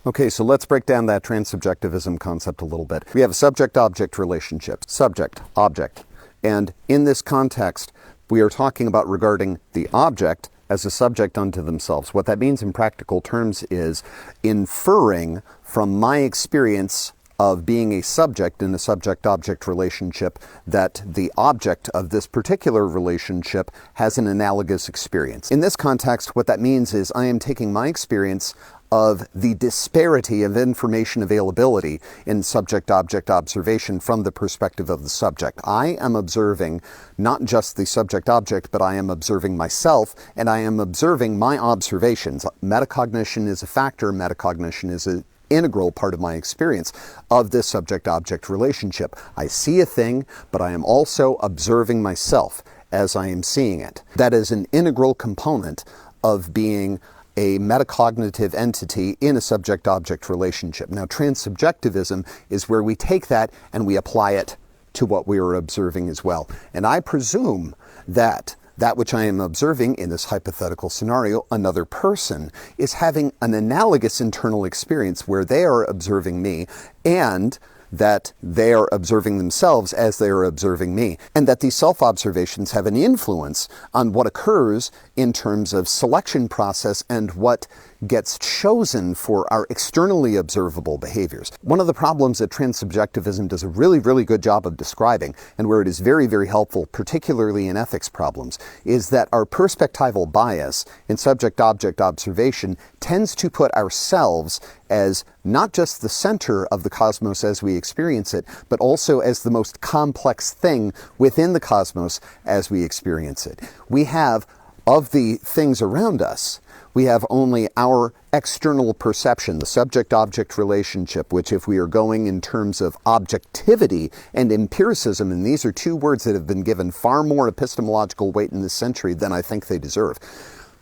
Okay, so let's break down that transubjectivism concept a little bit. We have a subject-object relationship, subject-object. And in this context, we are talking about regarding the object as a subject unto themselves. What that means in practical terms is inferring from my experience of being a subject in a subject-object relationship that the object of this particular relationship has an analogous experience. In this context, what that means is I am taking my experience of the disparity of information availability in subject-object observation from the perspective of the subject. I am observing not just the subject-object, but I am observing myself, and I am observing my observations. Metacognition is a factor. Metacognition is an integral part of my experience of this subject-object relationship. I see a thing, but I am also observing myself as I am seeing it. That is an integral component of being a metacognitive entity in a subject-object relationship. Now, transsubjectivism is where we take that and we apply it to what we are observing as well. And I presume that that which I am observing in this hypothetical scenario, another person, is having an analogous internal experience where they are observing me and that they are observing themselves as they are observing me, and that these self-observations have an influence on what occurs in terms of selection process and what gets chosen for our externally observable behaviors. One of the problems that transsubjectivism does a really, really good job of describing, and where it is very, very helpful, particularly in ethics problems, is that our perspectival bias in subject-object observation tends to put ourselves as not just the center of the cosmos as we experience it, but also as the most complex thing within the cosmos as we experience it. We have, of the things around us, we have only our external perception, the subject-object relationship, which if we are going in terms of objectivity and empiricism, and these are two words that have been given far more epistemological weight in this century than I think they deserve,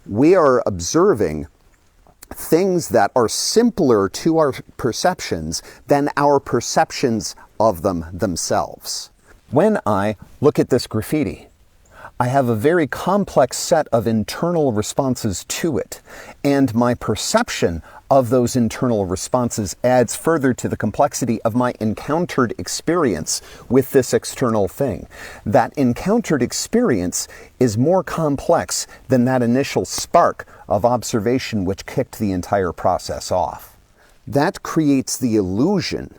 we are observing things that are simpler to our perceptions than our perceptions of them themselves. When I look at this graffiti, I have a very complex set of internal responses to it, and my perception of those internal responses adds further to the complexity of my encountered experience with this external thing. That encountered experience is more complex than that initial spark of observation which kicked the entire process off. That creates the illusion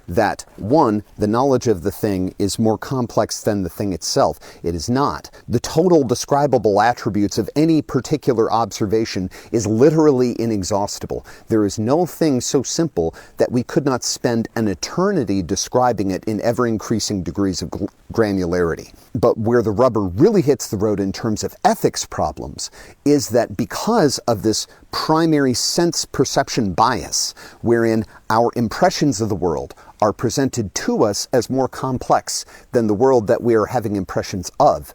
that, one, the knowledge of the thing is more complex than the thing itself. It is not. The total describable attributes of any particular observation is literally inexhaustible. There is no thing so simple that we could not spend an eternity describing it in ever-increasing degrees of granularity. But where the rubber really hits the road in terms of ethics problems is that because of this primary sense perception bias, wherein our impressions of the world are presented to us as more complex than the world that we are having impressions of,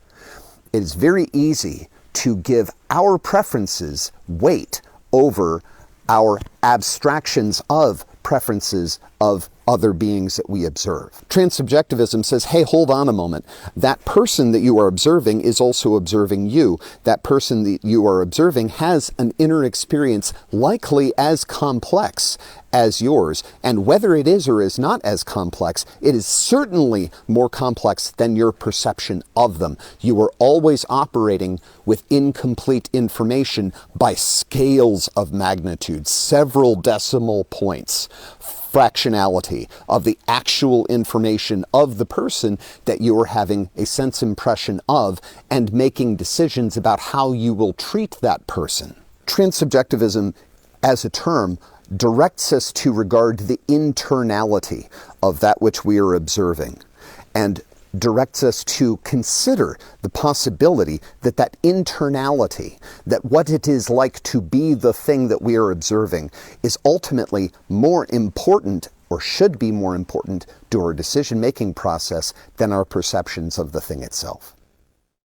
it is very easy to give our preferences weight over our abstractions of preferences of other beings that we observe. Transsubjectivism says, hey, hold on a moment. That person that you are observing is also observing you. That person that you are observing has an inner experience likely as complex as yours. And whether it is or is not as complex, it is certainly more complex than your perception of them. You are always operating with incomplete information by scales of magnitude, several decimal points, fractionality of the actual information of the person that you are having a sense impression of and making decisions about how you will treat that person. Transsubjectivism as a term directs us to regard the internality of that which we are observing and directs us to consider the possibility that that internality, that what it is like to be the thing that we are observing, is ultimately more important or should be more important to our decision-making process than our perceptions of the thing itself.